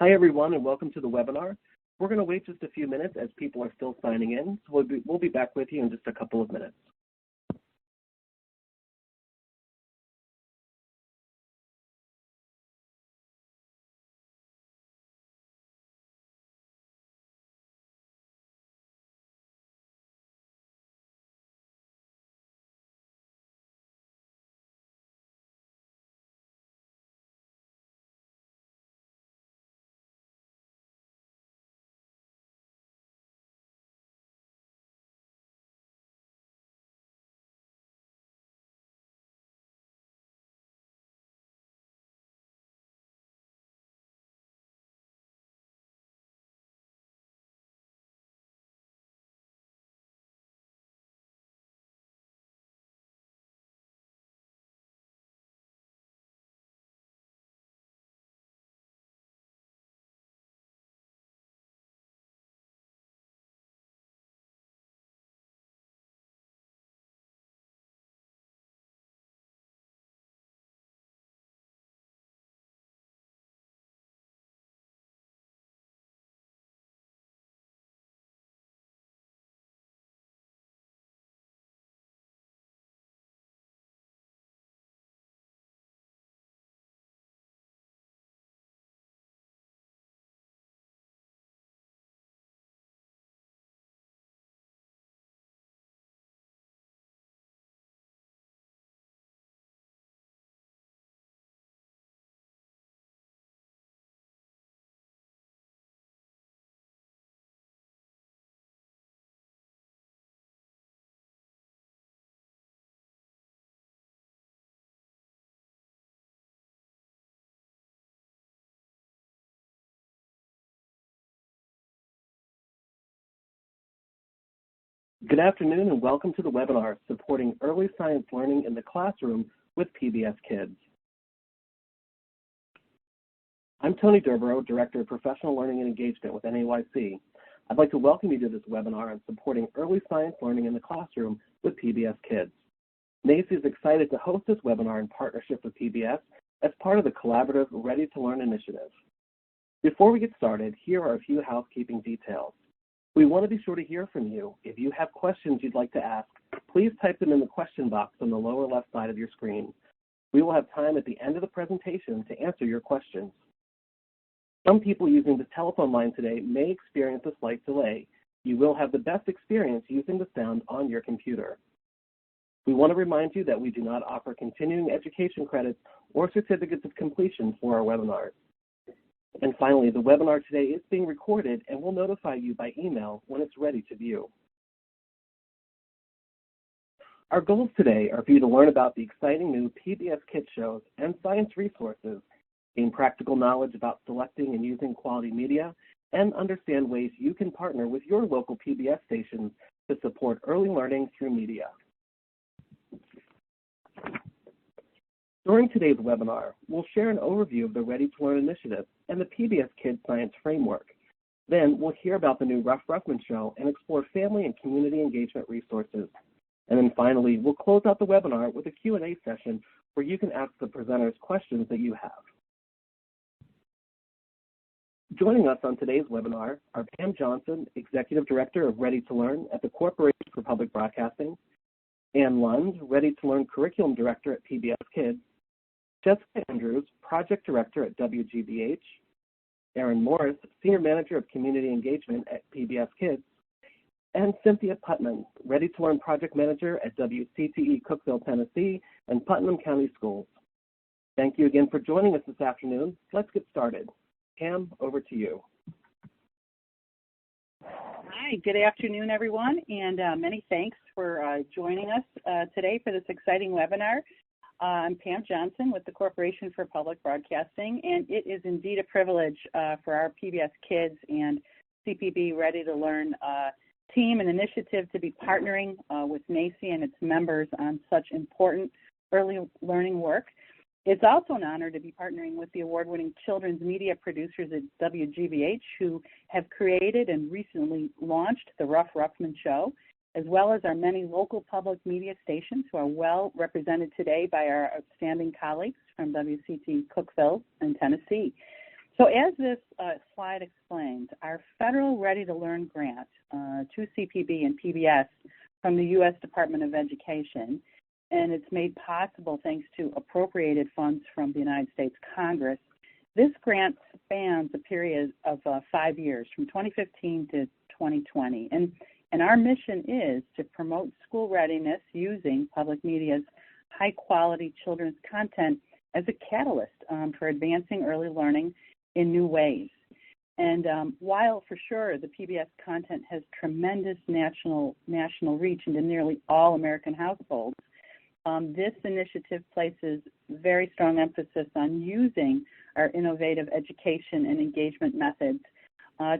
Hi, everyone, and welcome to the webinar. We're going to wait just a few minutes as people are still signing in, so we'll be back with you in just a couple of minutes. Good afternoon and welcome to the webinar, Supporting Early Science Learning in the Classroom with PBS Kids. I'm Tony Durborough, Director of Professional Learning and Engagement with NAEYC. I'd like to welcome you to this webinar on Supporting Early Science Learning in the Classroom with PBS Kids. NAEYC is excited to host this webinar in partnership with PBS as part of the collaborative Ready to Learn initiative. Before we get started, here are a few housekeeping details. We want to be sure to hear from you. If you have questions you'd like to ask, please type them in the question box on the lower left side of your screen. We will have time at the end of the presentation to answer your questions. Some people using the telephone line today may experience a slight delay. You will have the best experience using the sound on your computer. We want to remind you that we do not offer continuing education credits or certificates of completion for our webinars. And finally, the webinar today is being recorded and we'll notify you by email when it's ready to view. Our goals today are for you to learn about the exciting new PBS Kids shows and science resources, gain practical knowledge about selecting and using quality media, and understand ways you can partner with your local PBS stations to support early learning through media. During today's webinar, we'll share an overview of the Ready to Learn initiative and the PBS Kids Science Framework. Then we'll hear about the new Ruff Ruffman show and explore family and community engagement resources. And then finally, we'll close out the webinar with a Q&A session where you can ask the presenters questions that you have. Joining us on today's webinar are Pam Johnson, Executive Director of Ready to Learn at the Corporation for Public Broadcasting, Ann Lund, Ready to Learn Curriculum Director at PBS Kids, Jessica Andrews, Project Director at WGBH, Erin Morris, Senior Manager of Community Engagement at PBS Kids, and Cynthia Putnam, Ready to Learn Project Manager at WCTE Cookeville, Tennessee, and Putnam County Schools. Thank you again for joining us this afternoon. Let's get started. Pam, over to you. Hi, good afternoon, everyone, and many thanks for joining us today for this exciting webinar. I'm Pam Johnson with the Corporation for Public Broadcasting, and it is indeed a privilege for our PBS Kids and CPB Ready to Learn team and initiative to be partnering with NAEYC and its members on such important early learning work. It's also an honor to be partnering with the award-winning children's media producers at WGBH who have created and recently launched the Ruff Ruffman show, as well as our many local public media stations who are well represented today by our outstanding colleagues from WCT Cookeville and Tennessee. So as this slide explains, our federal Ready to Learn grant to CPB and PBS from the U.S. Department of Education, and it's made possible thanks to appropriated funds from the United States Congress. This grant spans a period of 5 years, from 2015 to 2020. And our mission is to promote school readiness using public media's high-quality children's content as a catalyst for advancing early learning in new ways. And while for sure the PBS content has tremendous national reach into nearly all American households, this initiative places very strong emphasis on using our innovative education and engagement methods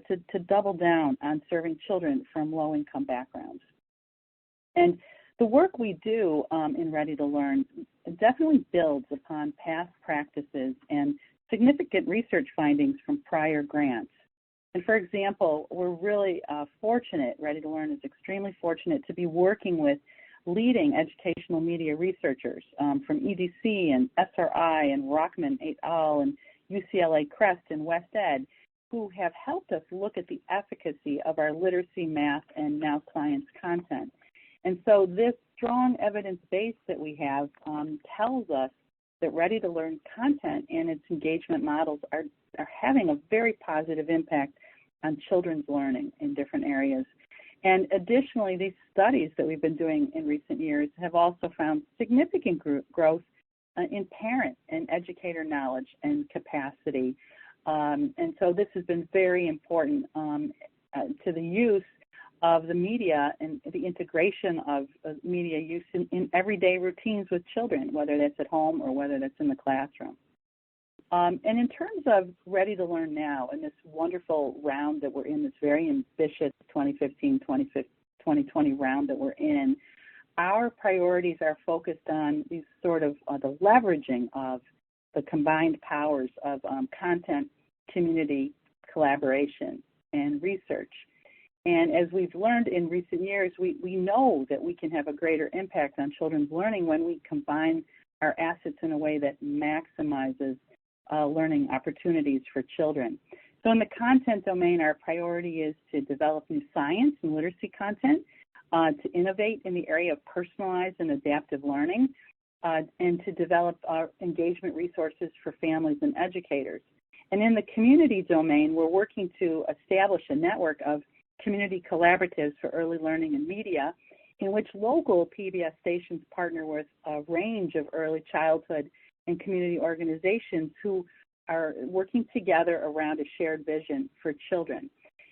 to double down on serving children from low-income backgrounds. And the work we do in Ready to Learn definitely builds upon past practices and significant research findings from prior grants. And for example, we're really fortunate, Ready to Learn is extremely fortunate to be working with leading educational media researchers from EDC and SRI and Rockman et al. And UCLA Crest and West Ed, who have helped us look at the efficacy of our literacy, math, and now science content. And so this strong evidence base that we have tells us that Ready to Learn content and its engagement models are having a very positive impact on children's learning in different areas. And additionally, these studies that we've been doing in recent years have also found significant growth in parent and educator knowledge and capacity. And so this has been very important to the use of the media and the integration of media use in everyday routines with children, whether that's at home or whether that's in the classroom. And in terms of Ready to Learn Now and this wonderful round that we're in, this very ambitious 2015-2020 round that we're in, our priorities are focused on these sort of the leveraging of the combined powers of content, community, collaboration, and research. And as we've learned in recent years, we know that we can have a greater impact on children's learning when we combine our assets in a way that maximizes learning opportunities for children. So in the content domain, our priority is to develop new science and literacy content, to innovate in the area of personalized and adaptive learning, and to develop engagement resources for families and educators. And in the community domain, we're working to establish a network of community collaboratives for early learning and media, in which local PBS stations partner with a range of early childhood and community organizations who are working together around a shared vision for children.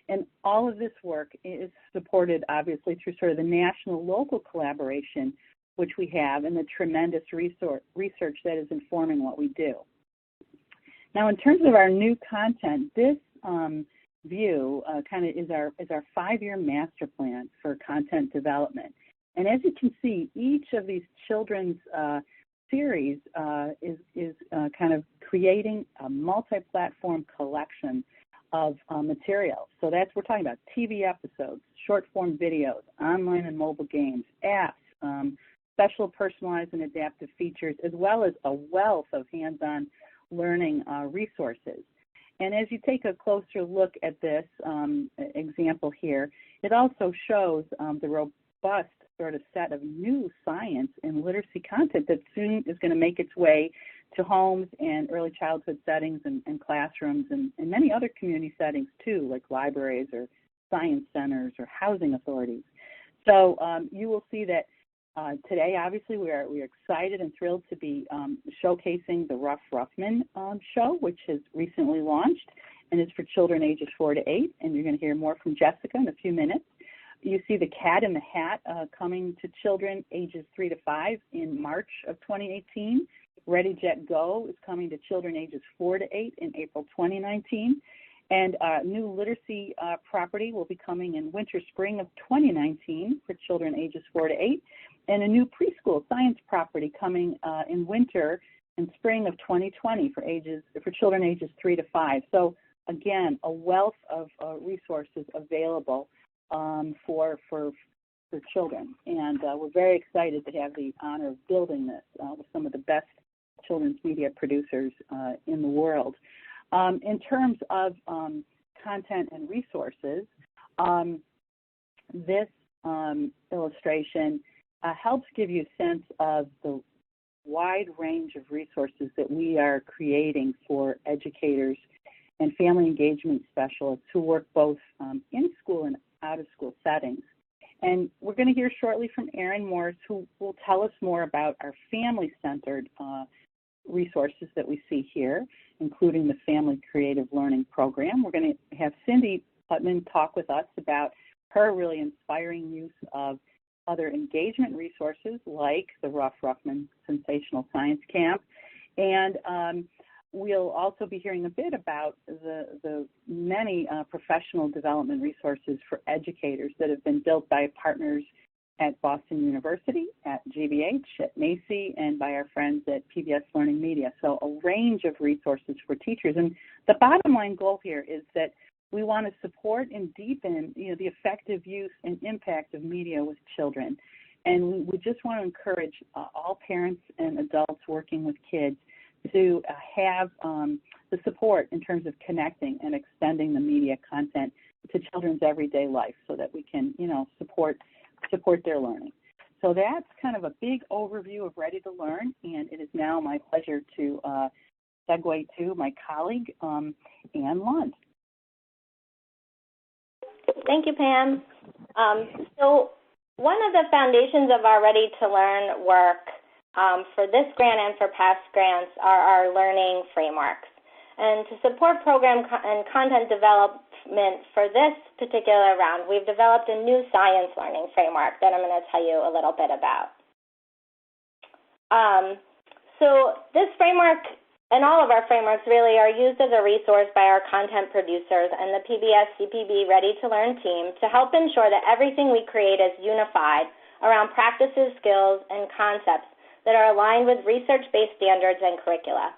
And all of this work is supported, obviously, through sort of the national-local collaboration, which we have, and the tremendous research that is informing what we do. Now, in terms of our new content, this view kind of is our 5-year master plan for content development. And as you can see, each of these children's series is kind of creating a multi-platform collection of material. So we're talking about TV episodes, short-form videos, online and mobile games, apps, special personalized and adaptive features, as well as a wealth of hands-on learning resources. And as you take a closer look at this example here, it also shows the robust sort of set of new science and literacy content that soon is going to make its way to homes and early childhood settings and classrooms and many other community settings too, like libraries or science centers or housing authorities. So you will see that today, obviously, we are excited and thrilled to be showcasing the Ruff Ruffman show, which has recently launched and is for children ages 4 to 8, and you're going to hear more from Jessica in a few minutes. You see the Cat in the Hat coming to children ages 3 to 5 in March of 2018. Ready, Jet, Go is coming to children ages 4 to 8 in April 2019. And new literacy property will be coming in winter, spring of 2019 for children ages 4 to 8. And a new preschool science property coming in winter and spring of 2020 for children ages 3 to 5. So again, a wealth of resources available for children. And we're very excited to have the honor of building this with some of the best children's media producers in the world. In terms of content and resources, this illustration helps give you a sense of the wide range of resources that we are creating for educators and family engagement specialists who work both in school and out of school settings. And we're going to hear shortly from Erin Morris, who will tell us more about our family-centered resources that we see here, including the Family Creative Learning Program. We're going to have Cindy Putnam talk with us about her really inspiring use of other engagement resources like the Ruff Ruffman Sensational Science Camp. And we'll also be hearing a bit about the many professional development resources for educators that have been built by partners at Boston University, at GBH, at NAEYC, and by our friends at PBS LearningMedia. So a range of resources for teachers. And the bottom line goal here is that we want to support and deepen, the effective use and impact of media with children. And we just want to encourage all parents and adults working with kids to have the support in terms of connecting and extending the media content to children's everyday life so that we can, support their learning. So that's kind of a big overview of Ready to Learn, and it is now my pleasure to segue to my colleague, Ann Lund. Thank you, Pam. So one of the foundations of our Ready to Learn work for this grant and for past grants are our learning frameworks. And to support program and content development for this particular round, we've developed a new science learning framework that I'm going to tell you a little bit about. So this framework and all of our frameworks really are used as a resource by our content producers and the PBS CPB Ready to Learn team to help ensure that everything we create is unified around practices, skills, and concepts that are aligned with research-based standards and curricula.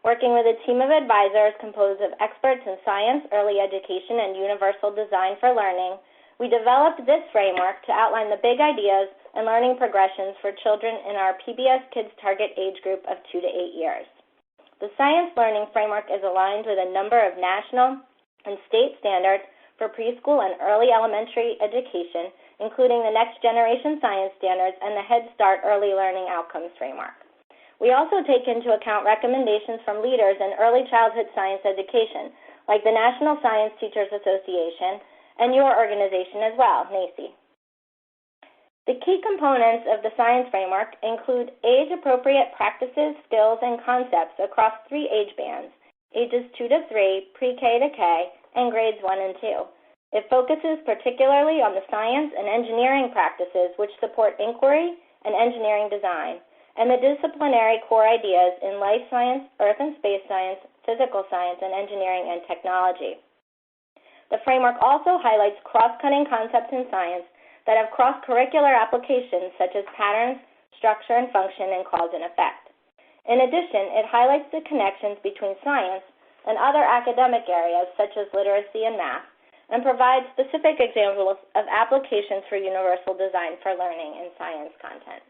Working with a team of advisors composed of experts in science, early education, and universal design for learning, we developed this framework to outline the big ideas and learning progressions for children in our PBS Kids target age group of 2 to 8 years. The science learning framework is aligned with a number of national and state standards for preschool and early elementary education, including the Next Generation Science Standards and the Head Start Early Learning Outcomes Framework. We also take into account recommendations from leaders in early childhood science education, like the National Science Teachers Association and your organization as well, NAEYC. The key components of the science framework include age-appropriate practices, skills, and concepts across 3 age bands, ages 2 to 3, pre-K to K, and grades 1 and 2. It focuses particularly on the science and engineering practices which support inquiry and engineering design, and the disciplinary core ideas in life science, earth and space science, physical science, and engineering and technology. The framework also highlights cross-cutting concepts in science that have cross-curricular applications such as patterns, structure and function, and cause and effect. In addition, it highlights the connections between science and other academic areas such as literacy and math, and provides specific examples of applications for universal design for learning in science content.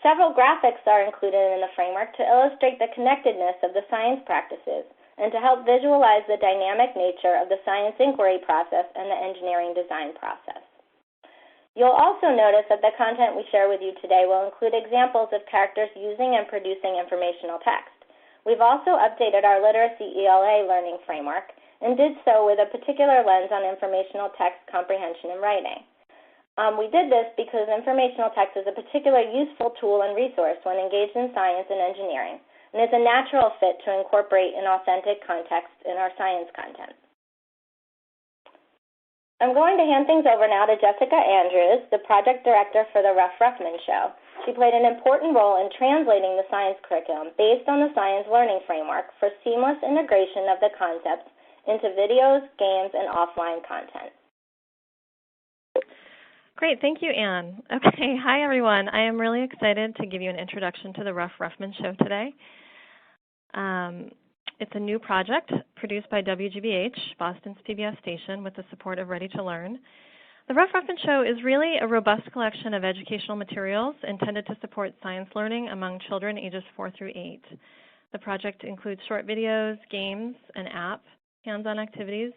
Several graphics are included in the framework to illustrate the connectedness of the science practices and to help visualize the dynamic nature of the science inquiry process and the engineering design process. You'll also notice that the content we share with you today will include examples of characters using and producing informational text. We've also updated our literacy ELA learning framework and did so with a particular lens on informational text comprehension and writing. We did this because informational text is a particularly useful tool and resource when engaged in science and engineering, and is a natural fit to incorporate an authentic context in our science content. I'm going to hand things over now to Jessica Andrews, the project director for the Ruff Ruffman Show. She played an important role in translating the science curriculum based on the science learning framework for seamless integration of the concepts into videos, games, and offline content. Great, thank you, Anne. Okay, hi everyone. I am really excited to give you an introduction to the Ruff Ruffman Show today. It's a new project produced by WGBH, Boston's PBS station, with the support of Ready to Learn. The Ruff Ruffman Show is really a robust collection of educational materials intended to support science learning among children ages 4 through 8. The project includes short videos, games, an app, hands-on activities,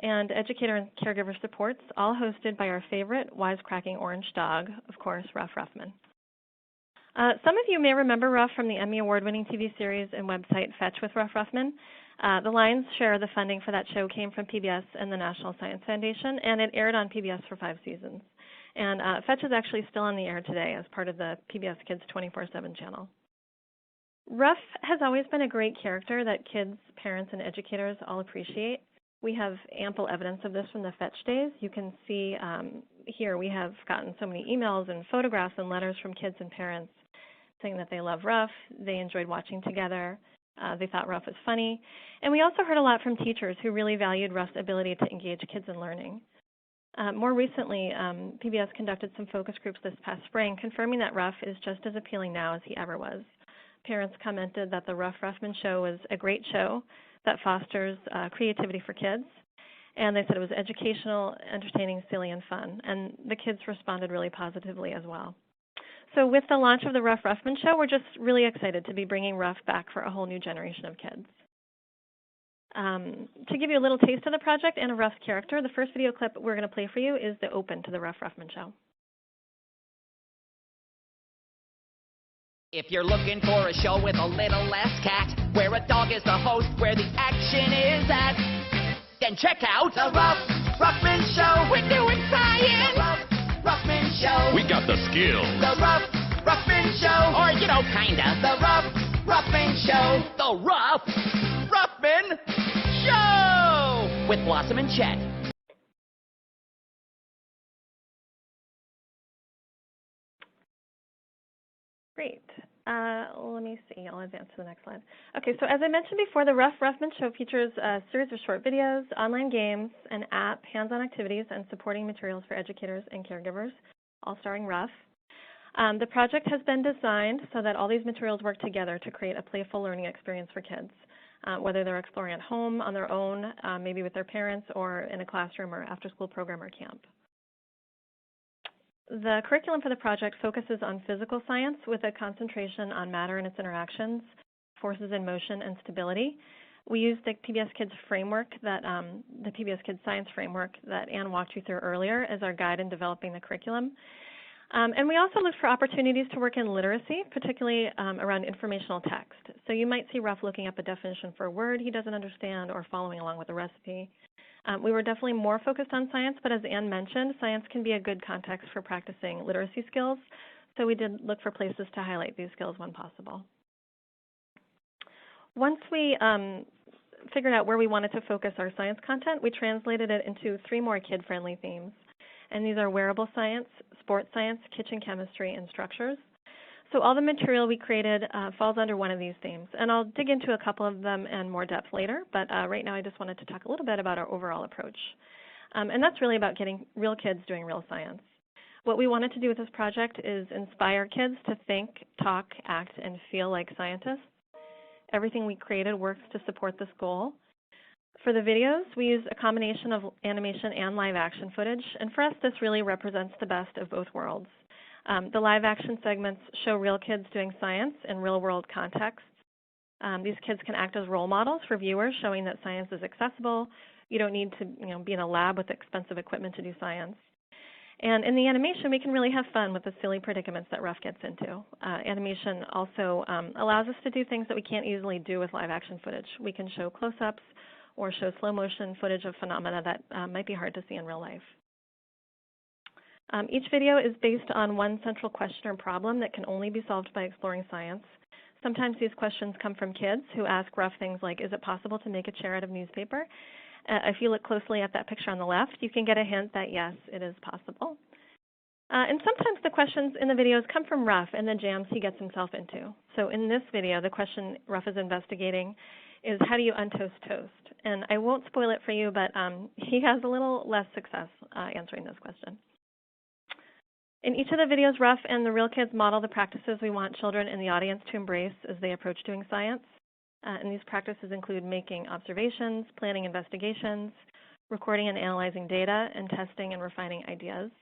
and educator and caregiver supports, all hosted by our favorite wisecracking orange dog, of course, Ruff Ruffman. Some of you may remember Ruff from the Emmy Award-winning TV series and website Fetch with Ruff Ruffman. The lion's share of the funding for that show came from PBS and the National Science Foundation, and it aired on PBS for 5 seasons. And Fetch is actually still on the air today as part of the PBS Kids 24/7 channel. Ruff has always been a great character that kids, parents, and educators all appreciate. We have ample evidence of this from the Fetch days. You can see here we have gotten so many emails and photographs and letters from kids and parents saying that they love Ruff, they enjoyed watching together, they thought Ruff was funny. And we also heard a lot from teachers who really valued Ruff's ability to engage kids in learning. More recently, PBS conducted some focus groups this past spring, confirming that Ruff is just as appealing now as he ever was. Parents commented that the Ruff Ruffman show was a great show that fosters creativity for kids. And they said it was educational, entertaining, silly, and fun. And the kids responded really positively as well. So with the launch of the Ruff Ruffman show, we're just really excited to be bringing Ruff back for a whole new generation of kids. To give you a little taste of the project and of Ruff's character, the first video clip we're going to play for you is the open to the Ruff Ruffman show. If you're looking for a show with a little less cat, where a dog is the host, where the action is at, then check out the Ruff Ruffman Show. We're doing science. The Ruff Ruffman Show. We got the skills. The Ruff Ruffman Show. Or, you know, kinda. The Ruff Ruffman Show. The Ruff Ruffman Show. With Blossom and Chet. Great. Let me see. I'll advance to the next slide. Okay, so as I mentioned before, the Ruff Ruffman Show features a series of short videos, online games, an app, hands-on activities, and supporting materials for educators and caregivers, all starring Ruff. The project has been designed so that all these materials work together to create a playful learning experience for kids, whether they're exploring at home, on their own, maybe with their parents, or in a classroom or after-school program or camp. The curriculum for the project focuses on physical science with a concentration on matter and its interactions, forces in motion, and stability. We use the PBS Kids framework, the PBS Kids science framework that Anne walked you through earlier as our guide in developing the curriculum. And we also look for opportunities to work in literacy, particularly around informational text. So you might see Ruff looking up a definition for a word he doesn't understand or following along with a recipe. We were definitely more focused on science, but as Anne mentioned, science can be a good context for practicing literacy skills, so we did look for places to highlight these skills when possible. Once we figured out where we wanted to focus our science content, we translated it into 3 more kid-friendly themes, and these are wearable science, sports science, kitchen chemistry, and structures. So all the material we created falls under one of these themes, and I'll dig into a couple of them in more depth later, but right now I just wanted to talk a little bit about our overall approach. And that's really about getting real kids doing real science. What we wanted to do with this project is inspire kids to think, talk, act, and feel like scientists. Everything we created works to support this goal. For the videos, we use a combination of animation and live action footage, and for us this really represents the best of both worlds. The live action segments show real kids doing science in real world contexts. These kids can act as role models for viewers, showing that science is accessible. You don't need to be in a lab with expensive equipment to do science. And in the animation, we can really have fun with the silly predicaments that Ruff gets into. Animation also allows us to do things that we can't easily do with live action footage. We can show close-ups or show slow motion footage of phenomena that might be hard to see in real life. Each video is based on one central question or problem that can only be solved by exploring science. Sometimes these questions come from kids who ask Ruff things like, is it possible to make a chair out of newspaper? If you look closely at that picture on the left, you can get a hint that yes, it is possible. And sometimes the questions in the videos come from Ruff and the jams he gets himself into. So in this video, the question Ruff is investigating is, how do you untoast toast? And I won't spoil it for you, but he has a little less success answering this question. In each of the videos, Ruff and the real kids model the practices we want children in the audience to embrace as they approach doing science. And these practices include making observations, planning investigations, recording and analyzing data, and testing and refining ideas.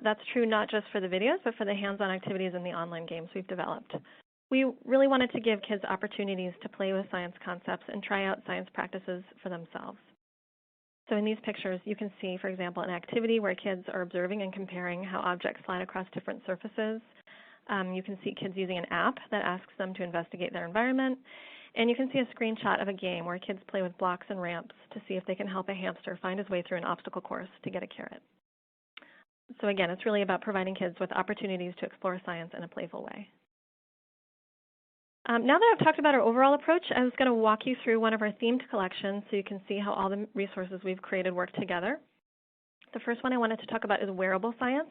That's true not just for the videos, but for the hands-on activities and the online games we've developed. We really wanted to give kids opportunities to play with science concepts and try out science practices for themselves. So in these pictures, you can see, for example, an activity where kids are observing and comparing how objects slide across different surfaces. You can see kids using an app that asks them to investigate their environment. And you can see a screenshot of a game where kids play with blocks and ramps to see if they can help a hamster find his way through an obstacle course to get a carrot. So again, it's really about providing kids with opportunities to explore science in a playful way. Now that I've talked about our overall approach, I was going to walk you through one of our themed collections so you can see how all the resources we've created work together. The first one I wanted to talk about is Wearable Science.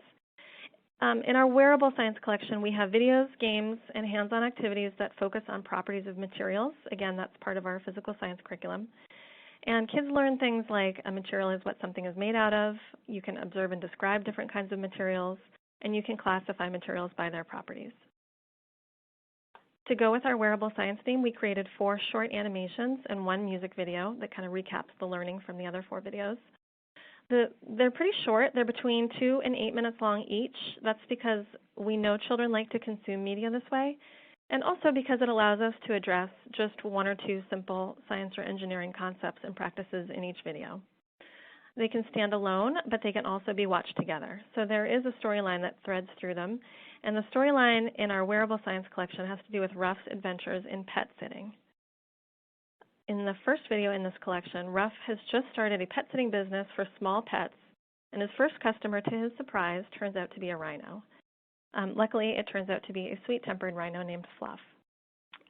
In our Wearable Science collection, we have videos, games, and hands-on activities that focus on properties of materials. Again, that's part of our physical science curriculum. And kids learn things like a material is what something is made out of, you can observe and describe different kinds of materials, and you can classify materials by their properties. To go with our Wearable Science theme, we created 4 short animations and 1 music video that kind of recaps the learning from the other 4 videos. They're pretty short. They're between 2 and 8 minutes long each. That's because we know children like to consume media this way, and also because it allows us to address just 1 or 2 simple science or engineering concepts and practices in each video. They can stand alone, but they can also be watched together. So there is a storyline that threads through them, and the storyline in our Wearable Science collection has to do with Ruff's adventures in pet sitting. In the first video in this collection, Ruff has just started a pet sitting business for small pets, and his first customer, to his surprise, turns out to be a rhino. Luckily, it turns out to be a sweet-tempered rhino named Fluff.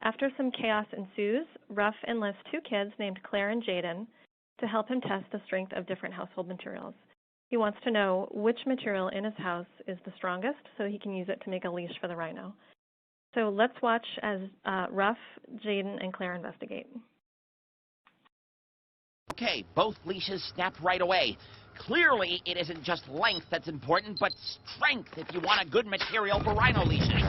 After some chaos ensues, Ruff enlists 2 kids named Claire and Jaden to help him test the strength of different household materials. He wants to know which material in his house is the strongest so he can use it to make a leash for the rhino. So let's watch as Ruff, Jaden, and Claire investigate. Okay, both leashes snapped right away. Clearly, it isn't just length that's important, but strength if you want a good material for rhino leashes.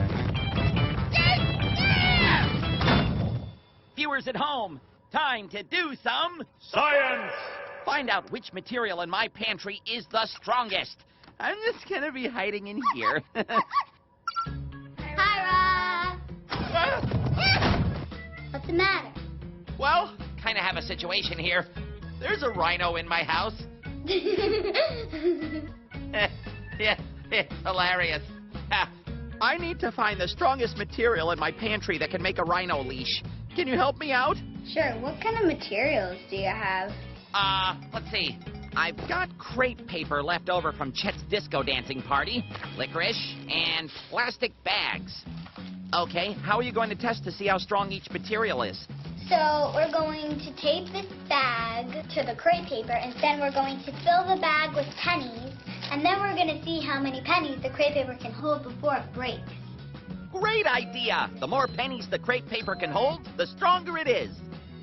Viewers at home, time to do some science! Find out which material in my pantry is the strongest. I'm just gonna be hiding in here. Hi, Ruff! What's the matter? Well, kind of have a situation here. There's a rhino in my house. Yeah, it's hilarious. I need to find the strongest material in my pantry that can make a rhino leash. Can you help me out? Sure. What kind of materials do you have? Let's see. I've got crepe paper left over from Chet's disco dancing party, licorice, and plastic bags. Okay, how are you going to test to see how strong each material is? So we're going to tape this bag to the crepe paper, and then we're going to fill the bag with pennies, and then we're going to see how many pennies the crepe paper can hold before it breaks. Great idea! The more pennies the crepe paper can hold, the stronger it is.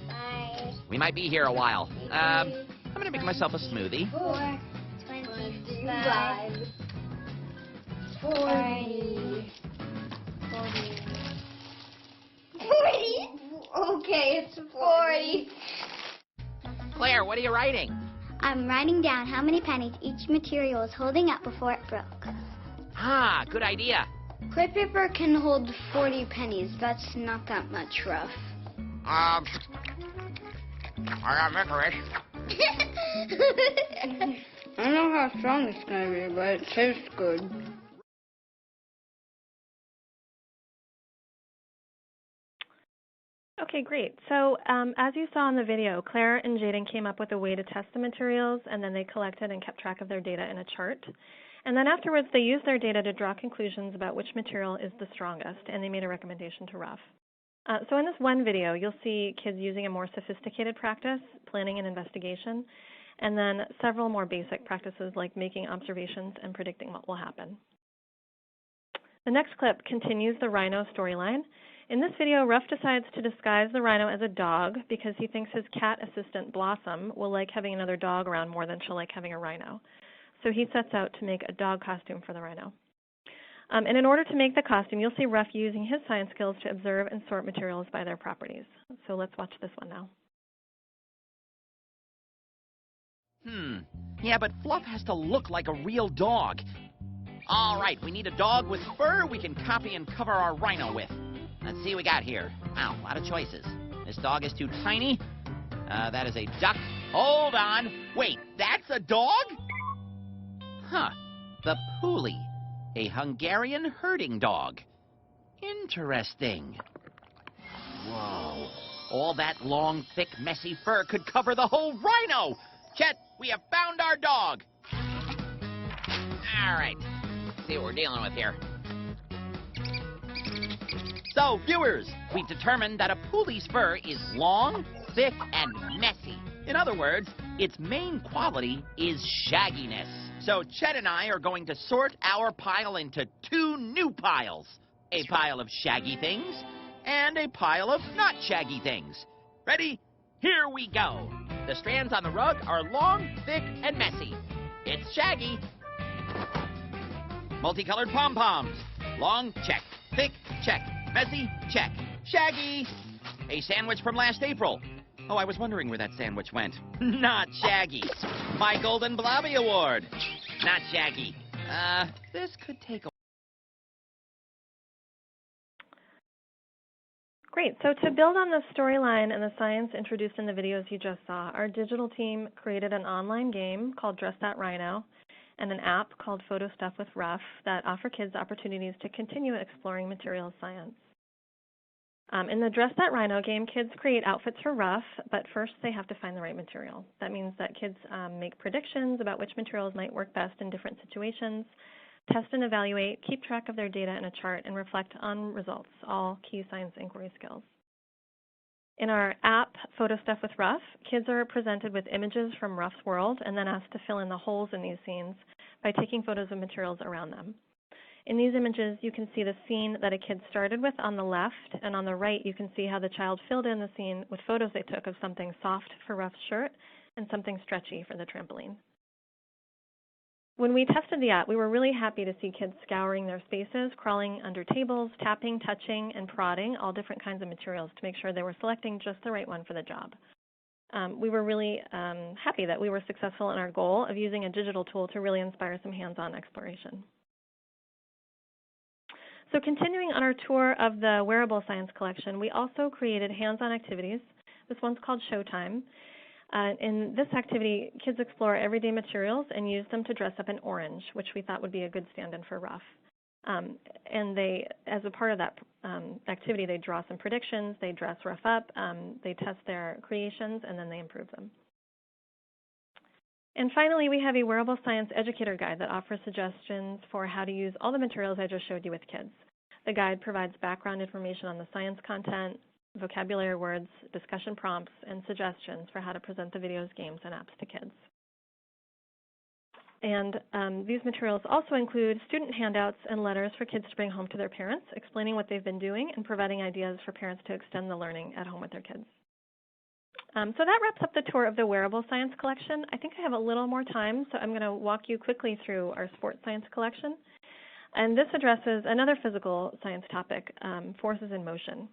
5, We might be here a while. I'm going to make myself a smoothie. 4, 25, 40, 40. Okay, it's 40. Claire, what are you writing? I'm writing down how many pennies each material is holding up before it broke. Ah, good idea. Crepe paper can hold 40 pennies. That's not that much, Ruff. I got licorice. I don't know how strong it's going to be, but it tastes good. Okay, great. So as you saw in the video, Claire and Jaden came up with a way to test the materials, and then they collected and kept track of their data in a chart. And then afterwards, they used their data to draw conclusions about which material is the strongest, and they made a recommendation to Ruff. So in this one video, you'll see kids using a more sophisticated practice, planning and investigation, and then several more basic practices like making observations and predicting what will happen. The next clip continues the rhino storyline. In this video, Ruff decides to disguise the rhino as a dog because he thinks his cat assistant, Blossom, will like having another dog around more than she'll like having a rhino. So he sets out to make a dog costume for the rhino. And in order to make the costume, you'll see Ruff using his science skills to observe and sort materials by their properties. So let's watch this one now. Yeah, but Fluff has to look like a real dog. All right, we need a dog with fur we can copy and cover our rhino with. Let's see what we got here. Wow, a lot of choices. This dog is too tiny. That is a duck. Hold on. Wait, that's a dog? Huh. The Puli, a Hungarian herding dog. Interesting. Whoa. All that long, thick, messy fur could cover the whole rhino. Chet, we have found our dog. All right. Let's see what we're dealing with here. So, viewers, we've determined that a Puli's fur is long, thick, and messy. In other words, its main quality is shagginess. So Chet and I are going to sort our pile into two new piles. A pile of shaggy things and a pile of not shaggy things. Ready? Here we go. The strands on the rug are long, thick, and messy. It's shaggy. Multicolored pom-poms. Long, check. Thick, check. Messy, check. Shaggy. A sandwich from last April. Oh, I was wondering where that sandwich went. Not shaggy. My Golden Blobby Award. Not shaggy. This could take a... Great. So to build on the storyline and the science introduced in the videos you just saw, our digital team created an online game called Dress That Rhino and an app called Photo Stuff with Ruff that offer kids opportunities to continue exploring materials science. In the Dress That Rhino game, kids create outfits for Ruff, but first they have to find the right material. That means that kids make predictions about which materials might work best in different situations, test and evaluate, keep track of their data in a chart, and reflect on results, all key science inquiry skills. In our app, Photo Stuff with Ruff, kids are presented with images from Ruff's world and then asked to fill in the holes in these scenes by taking photos of materials around them. In these images, you can see the scene that a kid started with on the left, and on the right, you can see how the child filled in the scene with photos they took of something soft for Ruff's shirt and something stretchy for the trampoline. When we tested the app, we were really happy to see kids scouring their spaces, crawling under tables, tapping, touching, and prodding all different kinds of materials to make sure they were selecting just the right one for the job. We were really happy that we were successful in our goal of using a digital tool to really inspire some hands-on exploration. So continuing on our tour of the Wearable Science collection, we also created hands-on activities. This one's called Showtime. In this activity, kids explore everyday materials and use them to dress up in orange, which we thought would be a good stand-in for Ruff. And they, as a part of that activity, they draw some predictions, they dress Ruff up, they test their creations, and then they improve them. And finally, we have a Wearable Science Educator guide that offers suggestions for how to use all the materials I just showed you with kids. The guide provides background information on the science content, vocabulary words, discussion prompts, and suggestions for how to present the videos, games, and apps to kids. And these materials also include student handouts and letters for kids to bring home to their parents, explaining what they've been doing and providing ideas for parents to extend the learning at home with their kids. So that wraps up the tour of the Wearable Science collection. I think I have a little more time, so I'm going to walk you quickly through our Sports Science collection. And this addresses another physical science topic, forces in motion.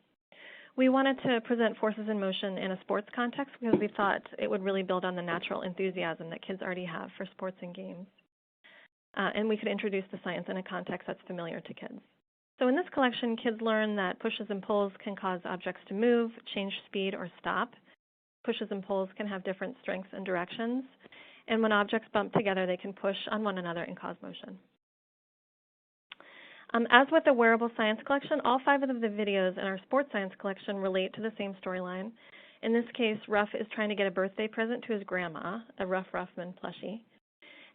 We wanted to present forces in motion in a sports context because we thought it would really build on the natural enthusiasm that kids already have for sports and games. And we could introduce the science in a context that's familiar to kids. So in this collection, kids learn that pushes and pulls can cause objects to move, change speed, or stop. Pushes and pulls can have different strengths and directions. And when objects bump together, they can push on one another and cause motion. As with the Wearable Science collection, all 5 of the videos in our Sports Science collection relate to the same storyline. In this case, Ruff is trying to get a birthday present to his grandma, a Ruff Ruffman plushie.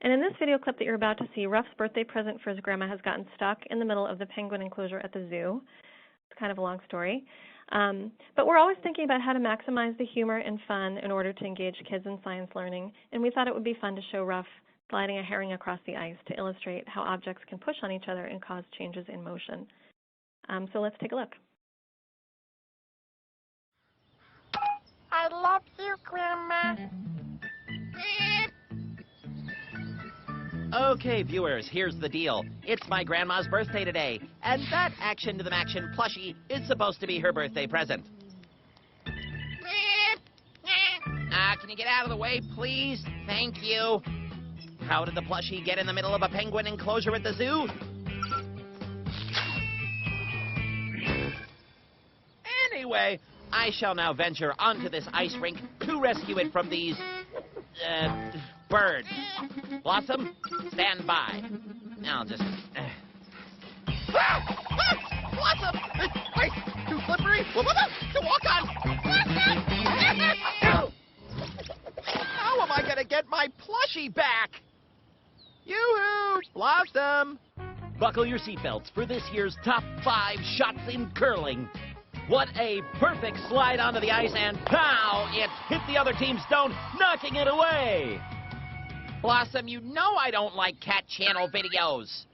And in this video clip that you're about to see, Ruff's birthday present for his grandma has gotten stuck in the middle of the penguin enclosure at the zoo. It's kind of a long story. But we're always thinking about how to maximize the humor and fun in order to engage kids in science learning, and we thought it would be fun to show Ruff sliding a herring across the ice to illustrate how objects can push on each other and cause changes in motion. So let's take a look. I love you, Grandma. Okay, viewers, here's the deal. It's my grandma's birthday today, and that Action to the Maction plushie is supposed to be her birthday present. Can you get out of the way, please? Thank you. How did the plushie get in the middle of a penguin enclosure at the zoo? Anyway, I shall now venture onto this ice rink to rescue it from these, birds. Blossom, stand by. I'll just... Blossom! Wait, too slippery to walk on. How am I going to get my plushie back? Yoo-hoo! Blossom! Buckle your seatbelts for this year's top 5 shots in curling. What a perfect slide onto the ice, and pow! It hit the other team's stone, knocking it away. Blossom, you know I don't like Cat Channel videos.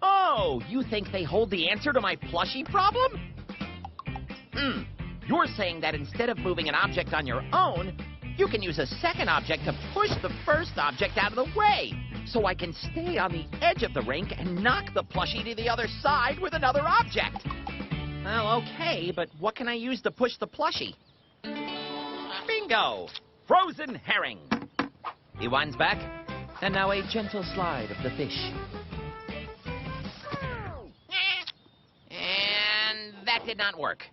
Oh, you think they hold the answer to my plushie problem? You're saying that instead of moving an object on your own, you can use a second object to push the first object out of the way, so I can stay on the edge of the rink and knock the plushie to the other side with another object. Well, okay, but what can I use to push the plushie? Bingo! Frozen herring. The wine's back, and now a gentle slide of the fish. And that did not work.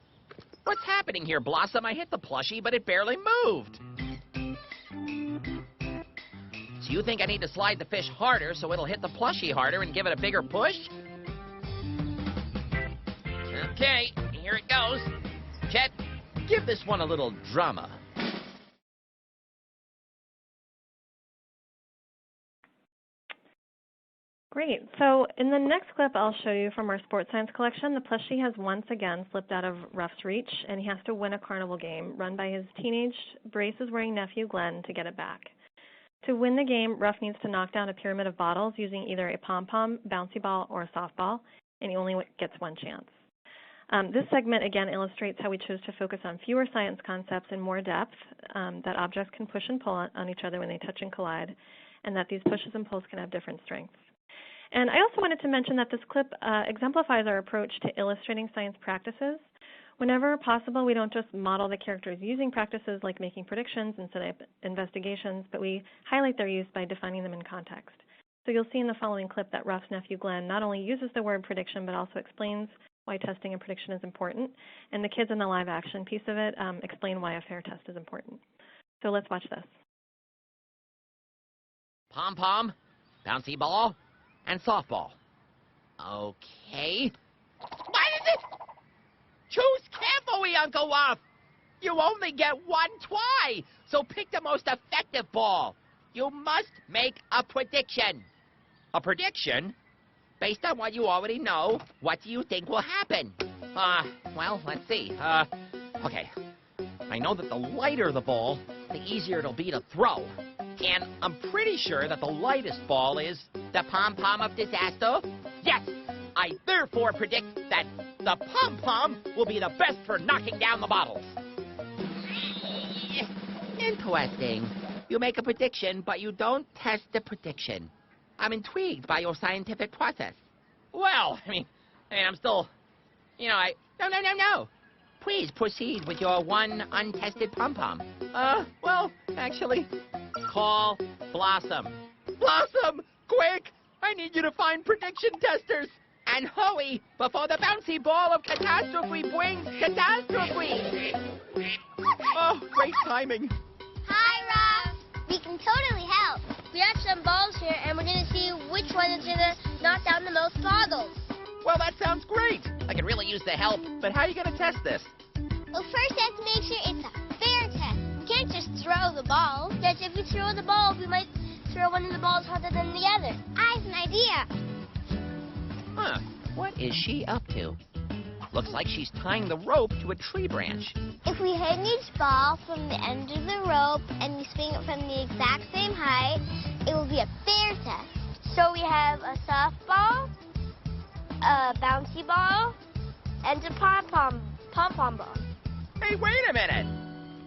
What's happening here, Blossom? I hit the plushie, but it barely moved. So you think I need to slide the fish harder so it'll hit the plushie harder and give it a bigger push? Okay, here it goes. Chet, give this one a little drama. Great. So in the next clip I'll show you from our sports science collection, the plushie has once again slipped out of Ruff's reach, and he has to win a carnival game run by his teenage braces-wearing nephew Glenn to get it back. To win the game, Ruff needs to knock down a pyramid of bottles using either a pom-pom, bouncy ball, or a softball, and he only gets one chance. This segment again illustrates how we chose to focus on fewer science concepts and more depth, that objects can push and pull on each other when they touch and collide, and that these pushes and pulls can have different strengths. And I also wanted to mention that this clip exemplifies our approach to illustrating science practices. Whenever possible, we don't just model the characters using practices like making predictions and setting up investigations, but we highlight their use by defining them in context. So you'll see in the following clip that Ruff's nephew Glenn not only uses the word prediction, but also explains why testing a prediction is important, and the kids in the live action piece of it explain why a fair test is important. So let's watch this. Pom-pom, bouncy ball, and softball. Okay. What is it? Choose carefully, Uncle Ruff. You only get one try, so pick the most effective ball. You must make a prediction. A prediction? Based on what you already know, what do you think will happen? Well, let's see. Okay. I know that the lighter the ball, the easier it'll be to throw. And I'm pretty sure that the lightest ball is the pom-pom of disaster. Yes, I therefore predict that the pom-pom will be the best for knocking down the bottles. Interesting. You make a prediction, but you don't test the prediction. I'm intrigued by your scientific process. Well, I mean, I'm still, No. Please proceed with your one untested pom-pom. Well, actually, call Blossom. Blossom, quick! I need you to find prediction testers. And hurry, before the bouncy ball of catastrophe brings catastrophe. Oh, great timing. Hi, Ruff. We can totally help. We have some balls here, and we're going to see which one is going to knock down the most bottles. Well, that sounds great. I could really use the help, but how are you going to test this? Well, first we have to make sure it's a fair test. We can't just throw the ball. Because if we throw the ball, we might throw one of the balls harder than the other. I have an idea. Huh. What is she up to? Looks like she's tying the rope to a tree branch. If we hang each ball from the end of the rope and we swing it from the exact same height, it will be a fair test. So we have a softball, a bouncy ball, and a pom-pom ball. Hey, wait a minute.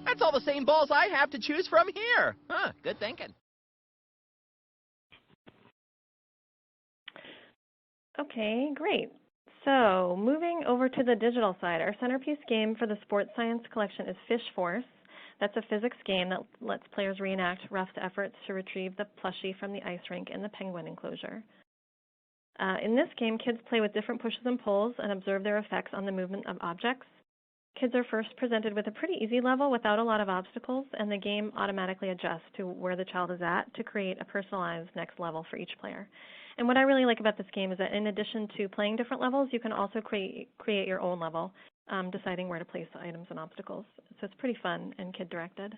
That's all the same balls I have to choose from here. Huh, good thinking. Okay, great. So moving over to the digital side, our centerpiece game for the sports science collection is Fish Force. That's a physics game that lets players reenact Ruff's efforts to retrieve the plushie from the ice rink in the penguin enclosure. In this game, kids play with different pushes and pulls and observe their effects on the movement of objects. Kids are first presented with a pretty easy level without a lot of obstacles, and the game automatically adjusts to where the child is at to create a personalized next level for each player. And what I really like about this game is that in addition to playing different levels, you can also create your own level, deciding where to place items and obstacles. So it's pretty fun and kid-directed.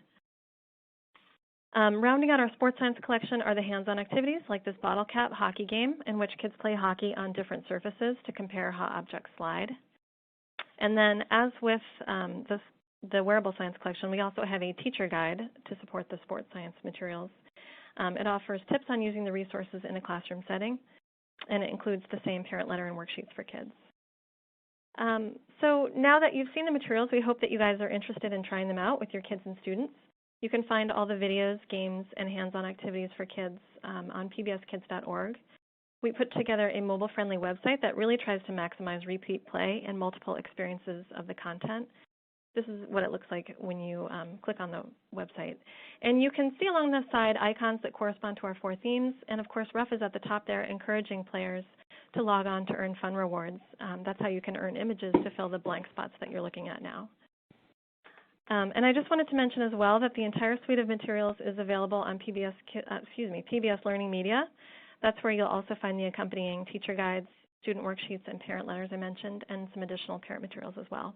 Rounding out our sports science collection are the hands-on activities like this bottle cap hockey game in which kids play hockey on different surfaces to compare how objects slide. And then as with the Wearable Science collection, we also have a teacher guide to support the sports science materials. It offers tips on using the resources in a classroom setting, and it includes the same parent letter and worksheets for kids. So now that you've seen the materials, we hope that you guys are interested in trying them out with your kids and students. You can find all the videos, games, and hands-on activities for kids on pbskids.org. We put together a mobile-friendly website that really tries to maximize repeat play and multiple experiences of the content. This is what it looks like when you click on the website. And you can see along the side icons that correspond to our 4 themes. And of course, Ruff is at the top there encouraging players to log on to earn fun rewards. That's how you can earn images to fill the blank spots that you're looking at now. And I just wanted to mention as well that the entire suite of materials is available on PBS LearningMedia. That's where you'll also find the accompanying teacher guides, student worksheets, and parent letters I mentioned, and some additional parent materials as well.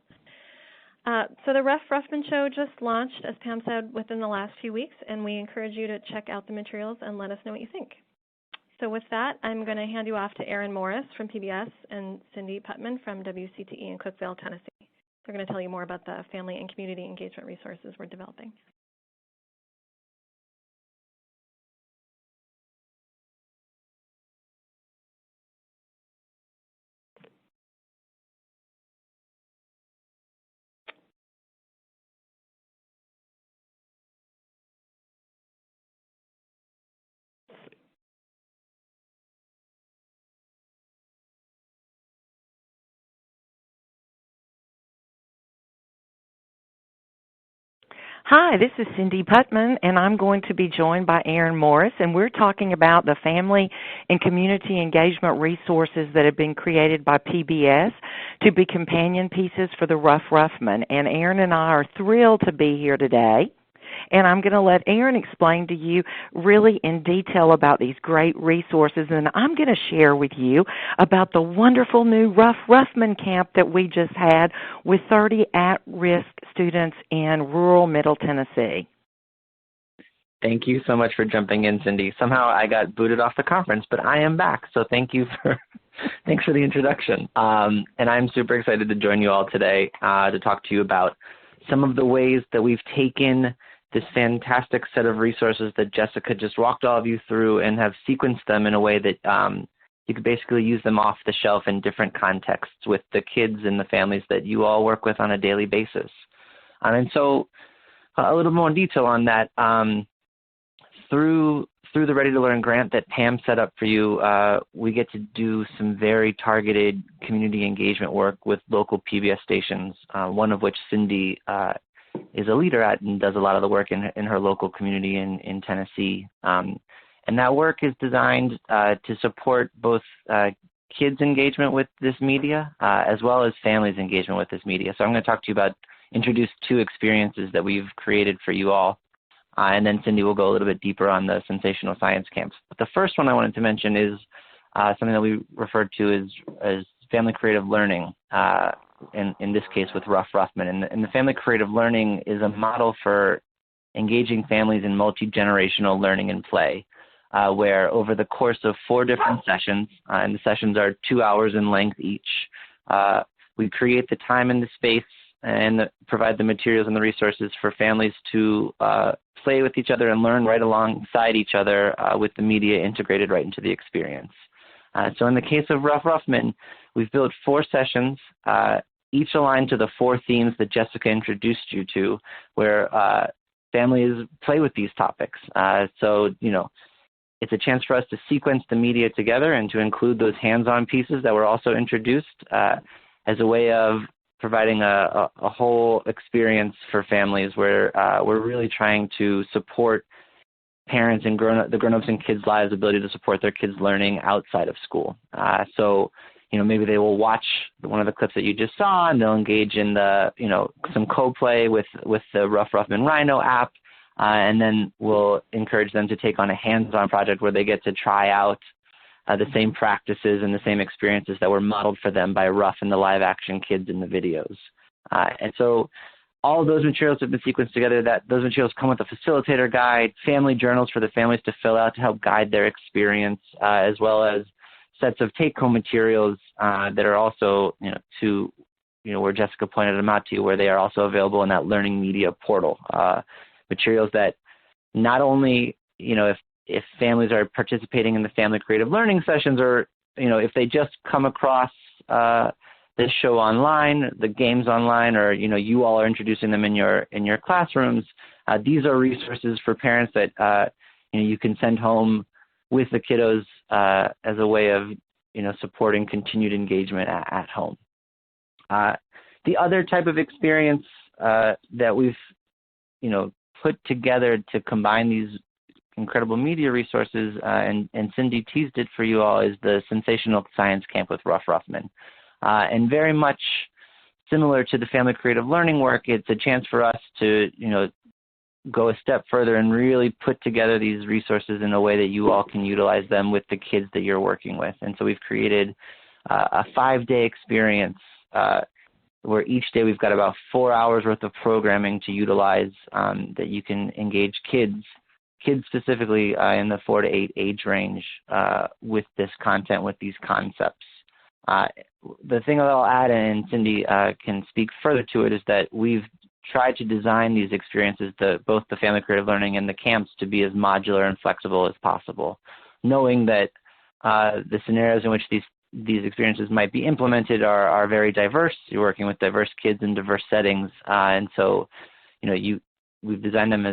So the Ruff Ruffman show just launched, as Pam said, within the last few weeks, and we encourage you to check out the materials and let us know what you think. So with that, I'm going to hand you off to Erin Morris from PBS and Cindy Putnam from WCTE in Cookeville, Tennessee. They're going to tell you more about the family and community engagement resources we're developing. Hi, this is Cindy Putnam, and I'm going to be joined by Erin Morris, and we're talking about the family and community engagement resources that have been created by PBS to be companion pieces for the Ruff Ruffman. And Erin and I are thrilled to be here today. And I'm going to let Erin explain to you really in detail about these great resources. And I'm going to share with you about the wonderful new Ruff Ruffman camp that we just had with 30 at-risk students in rural Middle Tennessee. Thank you so much for jumping in, Cindy. Somehow I got booted off the conference, but I am back. So thanks for the introduction. And I'm super excited to join you all today to talk to you about some of the ways that we've taken this fantastic set of resources that Jessica just walked all of you through and have sequenced them in a way that you could basically use them off the shelf in different contexts with the kids and the families that you all work with on a daily basis. And so a little more detail on that, through the Ready to Learn grant that Pam set up for you, we get to do some very targeted community engagement work with local PBS stations, one of which Cindy is a leader at and does a lot of the work in her local community in Tennessee. And that work is designed to support both kids' engagement with this media as well as families' engagement with this media. So I'm going to talk to you introduce 2 experiences that we've created for you all. And then Cindy will go a little bit deeper on the Sensational Science camps. But the first one I wanted to mention is something that we referred to as family creative learning. In this case with Ruff Ruffman. And the family creative learning is a model for engaging families in multi-generational learning and play, where over the course of 4 different sessions, and the sessions are 2 hours in length each, we create the time and the space and provide the materials and the resources for families to play with each other and learn right alongside each other with the media integrated right into the experience. So in the case of Ruff Ruffman, we've built 4 sessions, each aligned to the 4 themes that Jessica introduced you to, where families play with these topics. So, it's a chance for us to sequence the media together and to include those hands-on pieces that were also introduced as a way of providing a whole experience for families where we're really trying to support parents and the grown-ups in kids' lives' ability to support their kids' learning outside of school. So maybe they will watch one of the clips that you just saw, and they'll engage in the, some co-play with the Ruff Ruffman Rhino app, and then we'll encourage them to take on a hands-on project where they get to try out the same practices and the same experiences that were modeled for them by Ruff and the live-action kids in the videos. And so all of those materials have been sequenced together. Those materials come with a facilitator guide, family journals for the families to fill out to help guide their experience, as well as sets of take-home materials that are also, where Jessica pointed them out to you, where they are also available in that LearningMedia portal. Materials that not only, if families are participating in the family creative learning sessions, or, if they just come across this show online, the games online, or, you all are introducing them in your classrooms, these are resources for parents that, you can send home with the kiddos as a way of, supporting continued engagement at home. The other type of experience that we've, put together to combine these incredible media resources, and Cindy teased it for you all, is the Sensational Science Camp with Ruff Ruffman. And very much similar to the family creative learning work, it's a chance for us to, go a step further and really put together these resources in a way that you all can utilize them with the kids that you're working with. And so we've created a 5-day experience where each day we've got about 4 hours worth of programming to utilize, that you can engage kids specifically in the 4 to 8 age range with this content, with these concepts. The thing that I'll add, and Cindy can speak further to it, is that we've tried to design these experiences, both the family creative learning and the camps, to be as modular and flexible as possible, knowing that the scenarios in which these experiences might be implemented are very diverse. You're working with diverse kids in diverse settings, and so we've designed them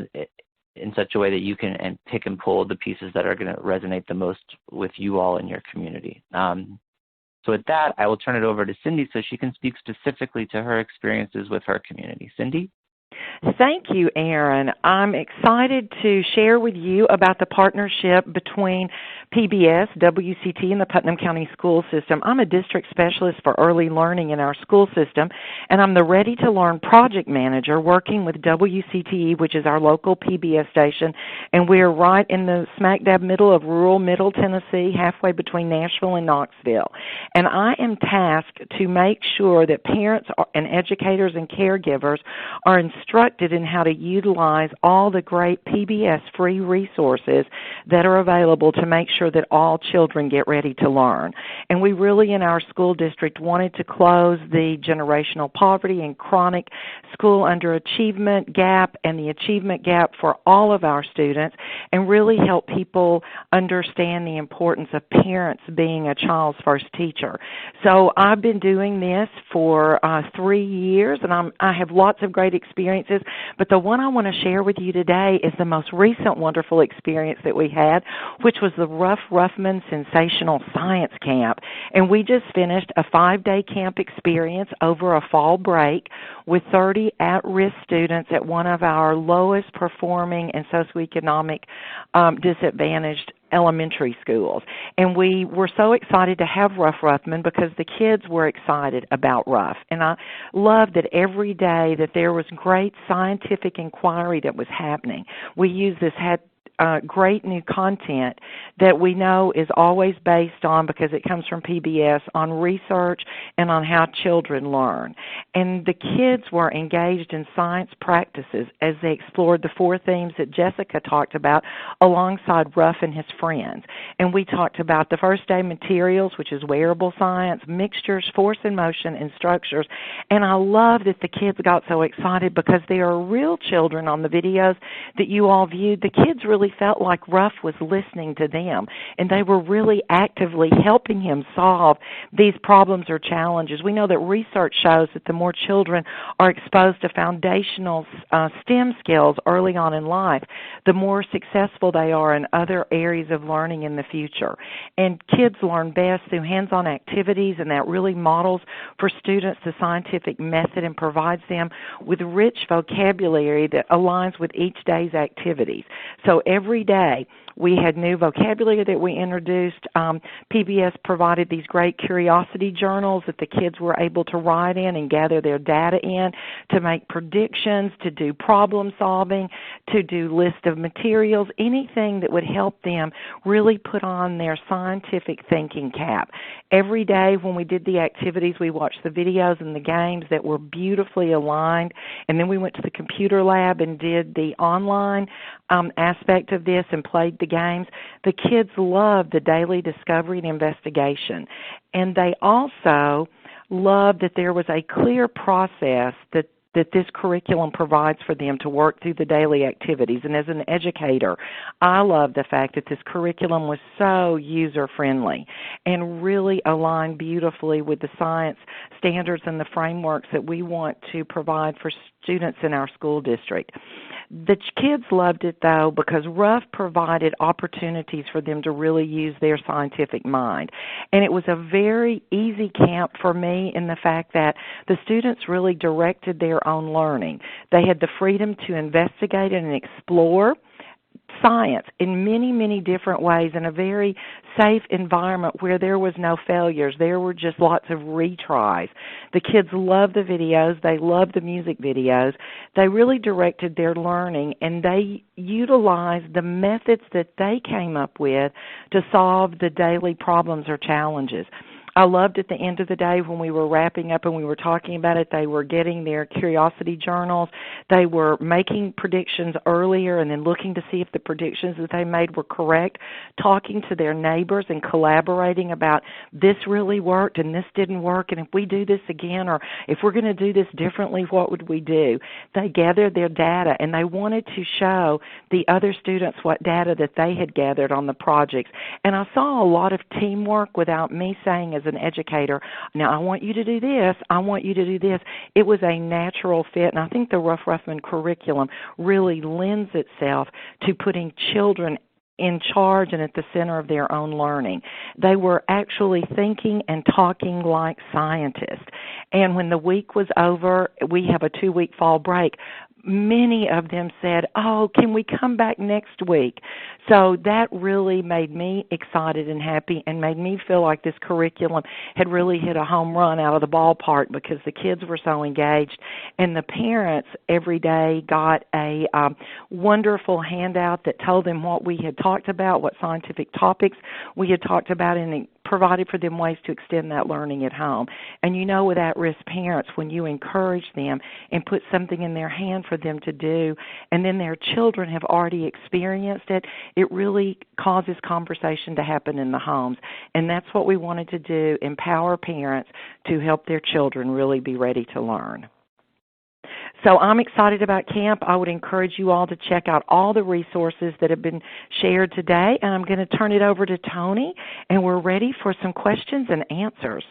in such a way that you can pick and pull the pieces that are going to resonate the most with you all in your community. So with that, I will turn it over to Cindy so she can speak specifically to her experiences with her community. Cindy? Thank you, Aaron. I'm excited to share with you about the partnership between PBS, WCT, and the Putnam County School System. I'm a district specialist for early learning in our school system, and I'm the Ready to Learn project manager working with WCTE, which is our local PBS station, and we're right in the smack dab middle of rural Middle Tennessee, halfway between Nashville and Knoxville. And I am tasked to make sure that parents and educators and caregivers are instructed in how to utilize all the great PBS free resources that are available to make sure that all children get ready to learn. And we really, in our school district, wanted to close the generational poverty and chronic school underachievement gap and the achievement gap for all of our students, and really help people understand the importance of parents being a child's first teacher. So I've been doing this for 3 years, and I have lots of great experiences, but the one I want to share with you today is the most recent wonderful experience that we had, which was the Ruff Ruffman Sensational Science Camp. And we just finished a 5-day camp experience over a fall break with 30 at-risk students at one of our lowest performing and socioeconomic disadvantaged elementary schools. And we were so excited to have Ruff Ruffman because the kids were excited about Ruff. And I loved that every day that there was great scientific inquiry that was happening. We used this great new content that we know is always based on, because it comes from PBS, on research and on how children learn. And the kids were engaged in science practices as they explored the 4 themes that Jessica talked about alongside Ruff and his friends. And we talked about the first day materials, which is wearable science, mixtures, force and motion, and structures. And I love that the kids got so excited because there are real children on the videos that you all viewed. The kids really felt like Ruff was listening to them, and they were really actively helping him solve these problems or challenges. We know that research shows that the more children are exposed to foundational STEM skills early on in life, the more successful they are in other areas of learning in the future. And kids learn best through hands-on activities, and that really models for students the scientific method and provides them with rich vocabulary that aligns with each day's activities. So every day We had new vocabulary that we introduced. PBS provided these great curiosity journals that the kids were able to write in and gather their data in to make predictions, to do problem solving, to do list of materials, anything that would help them really put on their scientific thinking cap. Every day when we did the activities, we watched the videos and the games that were beautifully aligned, and then we went to the computer lab and did the online aspect of this and played the games. The kids loved the daily discovery and investigation, and they also loved that there was a clear process that this curriculum provides for them to work through the daily activities. And as an educator, I love the fact that this curriculum was so user-friendly and really aligned beautifully with the science standards and the frameworks that we want to provide for students in our school district. The kids loved it, though, because Ruff provided opportunities for them to really use their scientific mind. And it was a very easy camp for me in the fact that the students really directed their own learning. They had the freedom to investigate and explore science in many, many different ways in a very safe environment where there was no failures. There were just lots of retries. The kids loved the videos. They loved the music videos. They really directed their learning, and they utilized the methods that they came up with to solve the daily problems or challenges. I loved at the end of the day when we were wrapping up and we were talking about it, they were getting their curiosity journals. They were making predictions earlier and then looking to see if the predictions that they made were correct, talking to their neighbors and collaborating about this really worked and this didn't work, and if we do this again or if we're going to do this differently, what would we do? They gathered their data and they wanted to show the other students what data that they had gathered on the projects. And I saw a lot of teamwork without me saying as an educator, now I want you to do this, I want you to do this. It was a natural fit, and I think the Ruff Ruffman curriculum really lends itself to putting children in charge and at the center of their own learning. They were actually thinking and talking like scientists. And when the week was over, we have a 2-week fall break. Many of them said, oh, can we come back next week? So that really made me excited and happy and made me feel like this curriculum had really hit a home run out of the ballpark because the kids were so engaged. And the parents every day got a wonderful handout that told them what we had talked about, what scientific topics we had talked about, and provided for them ways to extend that learning at home. And you know, with at-risk parents, when you encourage them and put something in their hand for them to do, and then their children have already experienced it, it really causes conversation to happen in the homes. And that's what we wanted to do, empower parents to help their children really be ready to learn. So I'm excited about camp. I would encourage you all to check out all the resources that have been shared today. And I'm going to turn it over to Tony, and we're ready for some questions and answers.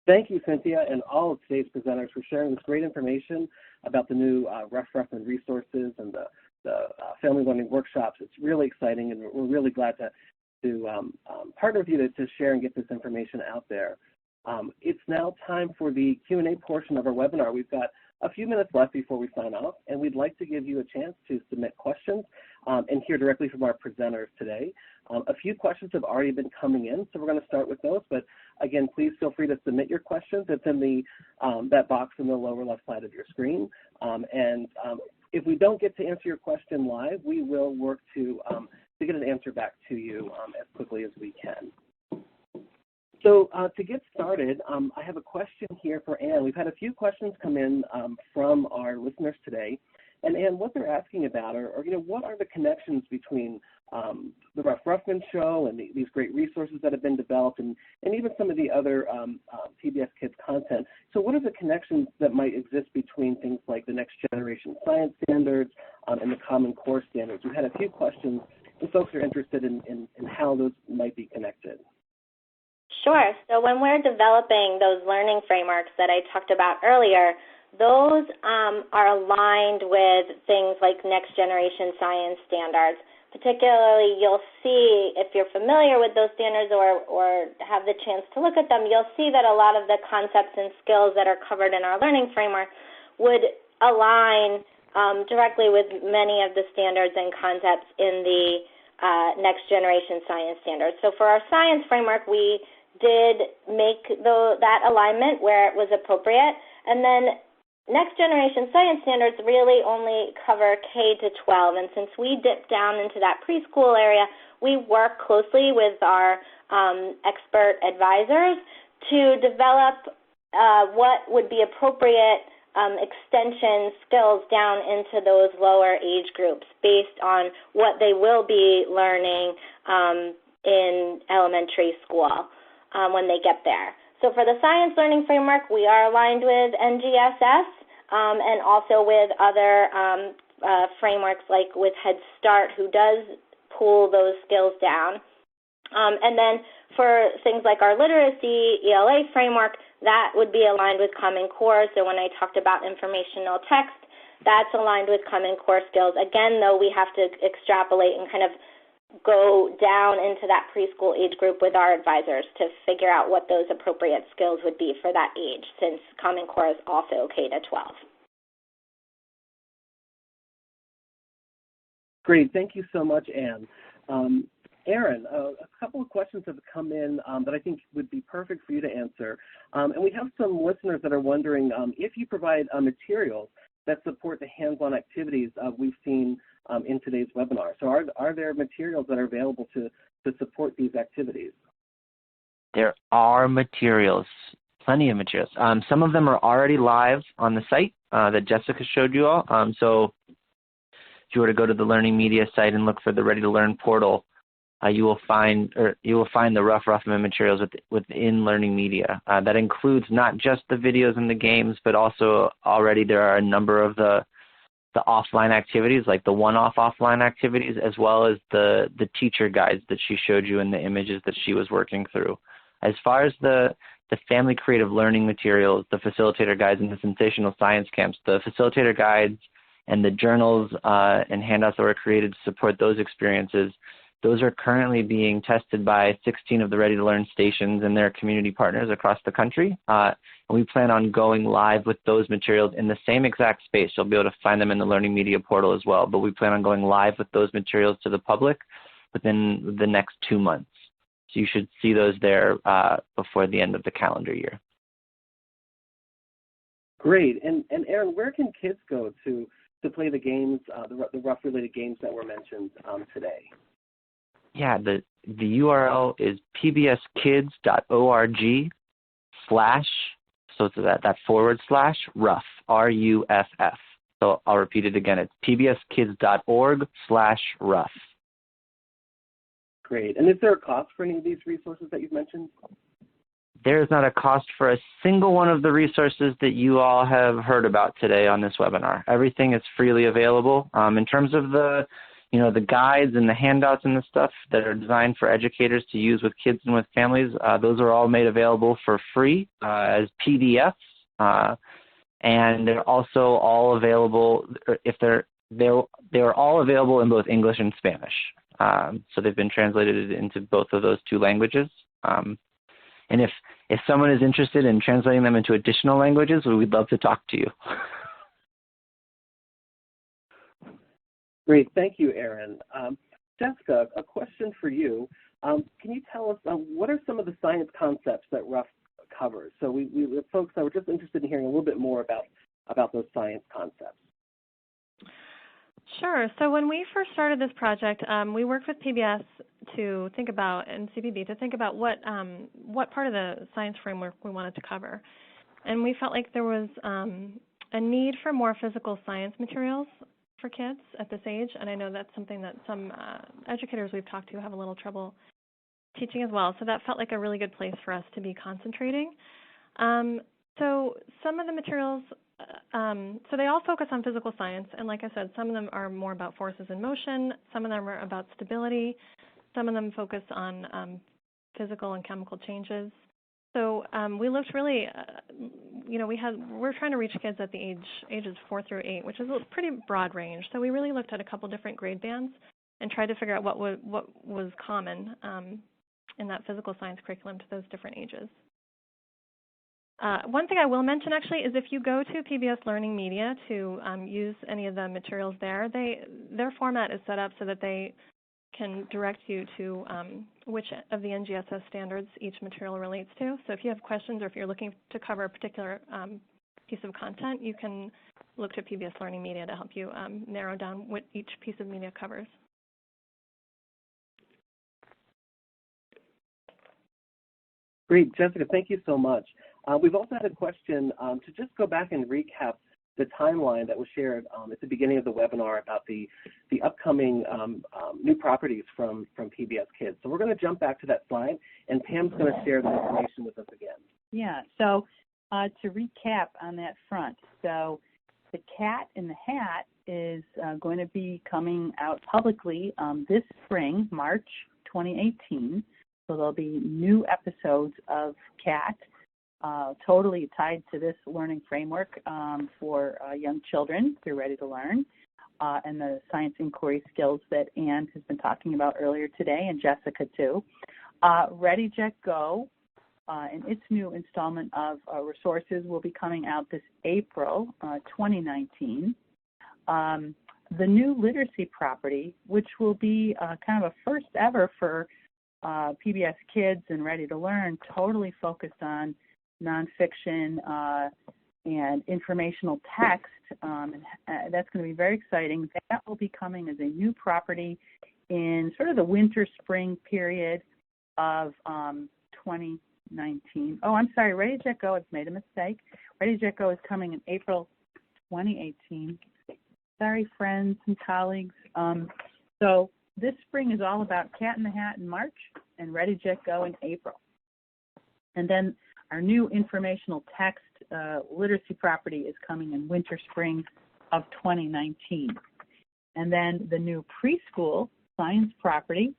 Thank you, Cynthia, and all of today's presenters for sharing this great information about the new Ruff Ruffman resources and the family learning workshops. It's really exciting, and we're really glad to partner with you to share and get this information out there. It's now time for the Q&A portion of our webinar. We've got a few minutes left before we sign off, and we'd like to give you a chance to submit questions and hear directly from our presenters today. A few questions have already been coming in, so we're going to start with those. But again, please feel free to submit your questions. It's in the that box in the lower left side of your screen. If we don't get to answer your question live, we will work to get an answer back to you as quickly as we can. So to get started, I have a question here for Ann. We've had a few questions come in from our listeners today. And Ann, what they're asking about are what are the connections between the Ruff Ruffman show and these great resources that have been developed and even some of the other PBS Kids content. So what are the connections that might exist between things like the next generation science standards and the Common Core standards? We've had a few questions, and folks are interested in how those might be connected. Sure. So when we're developing those learning frameworks that I talked about earlier, those are aligned with things like next generation science standards. Particularly, you'll see, if you're familiar with those standards or have the chance to look at them, you'll see that a lot of the concepts and skills that are covered in our learning framework would align directly with many of the standards and concepts in the next generation science standards. So for our science framework, we did make that alignment where it was appropriate. And then next generation science standards really only cover K to 12. And since we dipped down into that preschool area, we work closely with our expert advisors to develop what would be appropriate extension skills down into those lower age groups based on what they will be learning in elementary school when they get there. So for the science learning framework, we are aligned with NGSS and also with other frameworks like with Head Start, who does pull those skills down. And then for things like our literacy ELA framework, that would be aligned with Common Core. So when I talked about informational text, that's aligned with Common Core skills. Again, though, we have to extrapolate and kind of go down into that preschool age group with our advisors to figure out what those appropriate skills would be for that age, since Common Core is also K to 12. Great. Thank you so much, Anne. Aaron, a couple of questions have come in that I think would be perfect for you to answer. And we have some listeners that are wondering if you provide materials that support the hands-on activities we've seen in today's webinar. So are there materials that are available to support these activities? There are materials, plenty of materials. Some of them are already live on the site that Jessica showed you all. So if you were to go to the LearningMedia site and look for the Ready to Learn portal, you will find the Ruff Ruffman materials within LearningMedia. That includes not just the videos and the games, but also already there are a number of the offline activities, like the one-off offline activities, as well as the teacher guides that she showed you in the images that she was working through. As far as the family creative learning materials, the facilitator guides and the sensational science camps, the facilitator guides and the journals and handouts that were created to support those experiences, those are currently being tested by 16 of the Ready to Learn stations and their community partners across the country. And we plan on going live with those materials in the same exact space. You'll be able to find them in the LearningMedia portal as well. But we plan on going live with those materials to the public within the next 2 months. So you should see those there before the end of the calendar year. Great. And Aaron, where can kids go to play the games, the Ruff-related games that were mentioned today? Yeah, the URL is pbskids.org/ so it's that / Ruff, R-U-F-F. So I'll repeat it again. It's pbskids.org/Ruff. Great. And is there a cost for any of these resources that you've mentioned? There is not a cost for a single one of the resources that you all have heard about today on this webinar. Everything is freely available. In terms of the guides and the handouts and the stuff that are designed for educators to use with kids and with families, those are all made available for free as PDFs, and they're also all available. They're all available in both English and Spanish. So they've been translated into both of those two languages. And if someone is interested in translating them into additional languages, we'd love to talk to you. Great. Thank you, Aaron. Jessica, a question for you. Can you tell us what are some of the science concepts that Ruff covers? So we have folks that were just interested in hearing a little bit more about those science concepts. Sure. So when we first started this project, we worked with PBS to think about, and CPB, to think about what part of the science framework we wanted to cover. And we felt like there was a need for more physical science materials for kids at this age, and I know that's something that some educators we've talked to have a little trouble teaching as well. So that felt like a really good place for us to be concentrating. So some of the materials, so they all focus on physical science, and like I said, some of them are more about forces in motion, some of them are about stability, some of them focus on physical and chemical changes. So we looked really, we're trying to reach kids at the ages 4 through 8, which is a pretty broad range. So we really looked at a couple different grade bands and tried to figure out what was common in that physical science curriculum to those different ages. One thing I will mention actually is if you go to PBS LearningMedia to use any of the materials there, their format is set up so that they can direct you to which of the NGSS standards each material relates to. So if you have questions or if you're looking to cover a particular piece of content, you can look to PBS LearningMedia to help you narrow down what each piece of media covers. Great, Jessica, thank you so much. We've also had a question to just go back and recap the timeline that was shared at the beginning of the webinar about the upcoming new properties from PBS Kids. So we're going to jump back to that slide, and Pam's going to share the information with us again. Yeah, so to recap on that front, so the Cat in the Hat is going to be coming out publicly this spring, March 2018. So there'll be new episodes of Cat, totally tied to this learning framework for young children who are ready to learn, and the science inquiry skills that Anne has been talking about earlier today, and Jessica too. Ready, Jet, Go, and its new installment of resources will be coming out this April 2019. The new literacy property, which will be kind of a first ever for PBS Kids and Ready to Learn, totally focused on nonfiction and informational text, and that's going to be very exciting. That will be coming as a new property in sort of the winter-spring period of 2019. Oh, I'm sorry, Ready, Jet, Go, I've made a mistake. Ready, Jet, Go is coming in April 2018. Sorry, friends and colleagues. So this spring is all about Cat in the Hat in March and Ready, Jet, Go in April. And then our new informational text literacy property is coming in winter, spring of 2019. And then the new preschool science property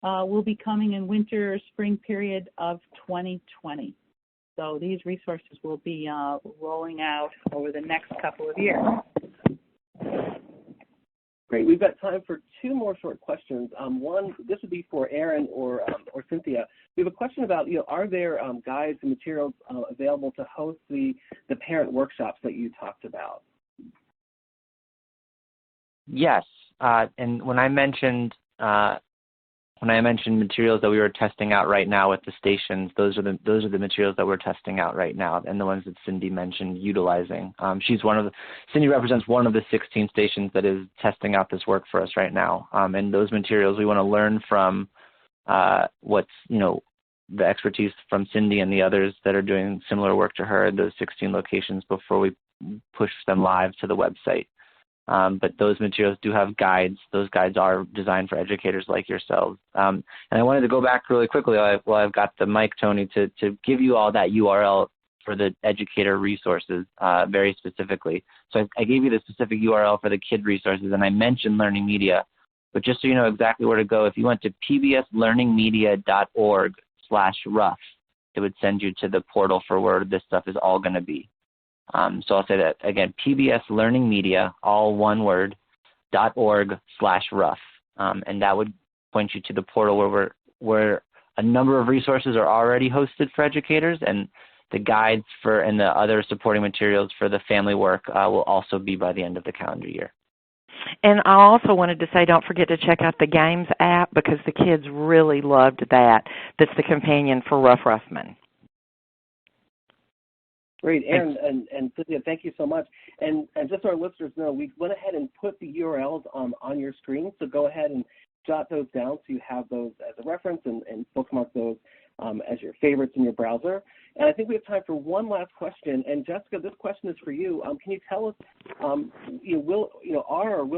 will be coming in winter, spring period of 2020. So these resources will be rolling out over the next couple of years. Great. We've got time for two more short questions. One, this would be for Aaron or Cynthia. We have a question about, are there guides and materials available to host the parent workshops that you talked about? Yes, and when I mentioned materials that we were testing out right now with the stations, those are the materials that we're testing out right now, and the ones that Cindy mentioned utilizing. Cindy represents one of the 16 stations that is testing out this work for us right now. And those materials we want to learn from the expertise from Cindy and the others that are doing similar work to her at those 16 locations before we push them live to the website. But those materials do have guides. Those guides are designed for educators like yourselves. And I wanted to go back really quickly while I've got the mic, Tony, to give you all that URL for the educator resources very specifically. So I gave you the specific URL for the kid resources, and I mentioned LearningMedia. But just so you know exactly where to go, if you went to pbslearningmedia.org/Ruffs, it would send you to the portal for where this stuff is all going to be. So I'll say that again, PBS LearningMedia, all one word, .org/Ruff, and that would point you to the portal where a number of resources are already hosted for educators, and the guides and the other supporting materials for the family work will also be by the end of the calendar year. And I also wanted to say, don't forget to check out the Games app, because the kids really loved that. That's the companion for Ruff Ruffman. Great, Aaron and Cynthia, thank you so much. And just so our listeners know, we went ahead and put the URLs on your screen, so go ahead and jot those down so you have those as a reference and bookmark those as your favorites in your browser. And I think we have time for one last question. And Jessica, this question is for you. Can you tell us, will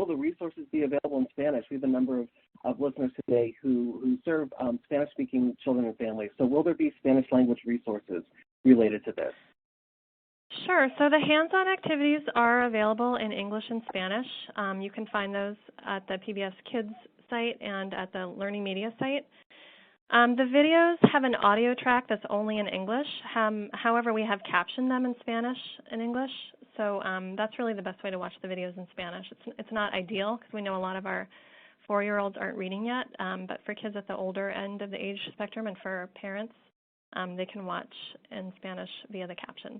the resources be available in Spanish? We have a number of listeners today who serve Spanish-speaking children and families. So will there be Spanish language resources related to this? Sure. So the Handson Activities are available in English and Spanish. You can find those at the PBS Kids site and at the LearningMedia site. The videos have an audio track that's only in English. However, we have captioned them in Spanish and English, so that's really the best way to watch the videos in Spanish. It's not ideal because we know a lot of our 4-year-olds aren't reading yet, but for kids at the older end of the age spectrum and for parents they can watch in Spanish via the captions.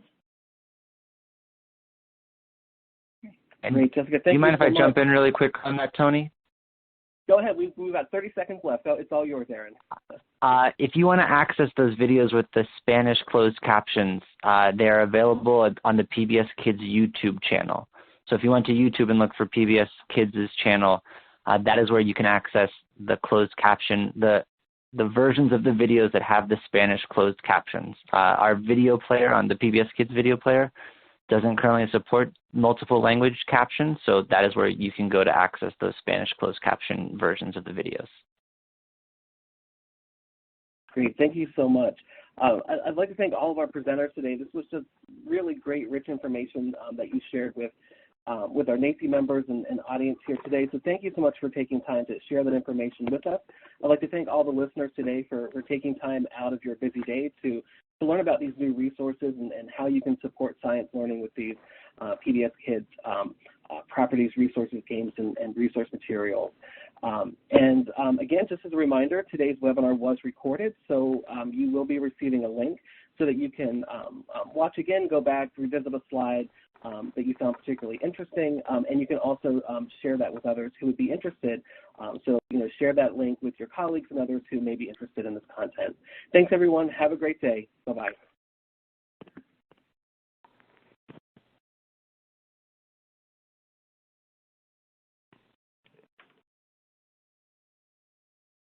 Great, Jessica. Do you mind if I jump in really quick on that, Tony? Go ahead. We've got 30 seconds left. It's all yours, Aaron. If you want to access those videos with the Spanish closed captions, they're available on the PBS Kids YouTube channel. So if you went to YouTube and look for PBS Kids' channel, that is where you can access the closed caption, the versions of the videos that have the Spanish closed captions. Our video player on the PBS Kids video player doesn't currently support multiple language captions, so that is where you can go to access those Spanish closed caption versions of the videos. Great, thank you so much. I'd like to thank all of our presenters today. This was just really great, rich information that you shared with our NAEYC members and audience here today. So thank you so much for taking time to share that information with us. I'd like to thank all the listeners today for taking time out of your busy day to learn about these new resources and how you can support science learning with these PBS Kids properties, resources, games, and resource materials. Again, just as a reminder, today's webinar was recorded, so you will be receiving a link so that you can watch again, go back, revisit a slide that you found particularly interesting, and you can also share that with others who would be interested. So, share that link with your colleagues and others who may be interested in this content. Thanks, everyone. Have a great day. Bye-bye.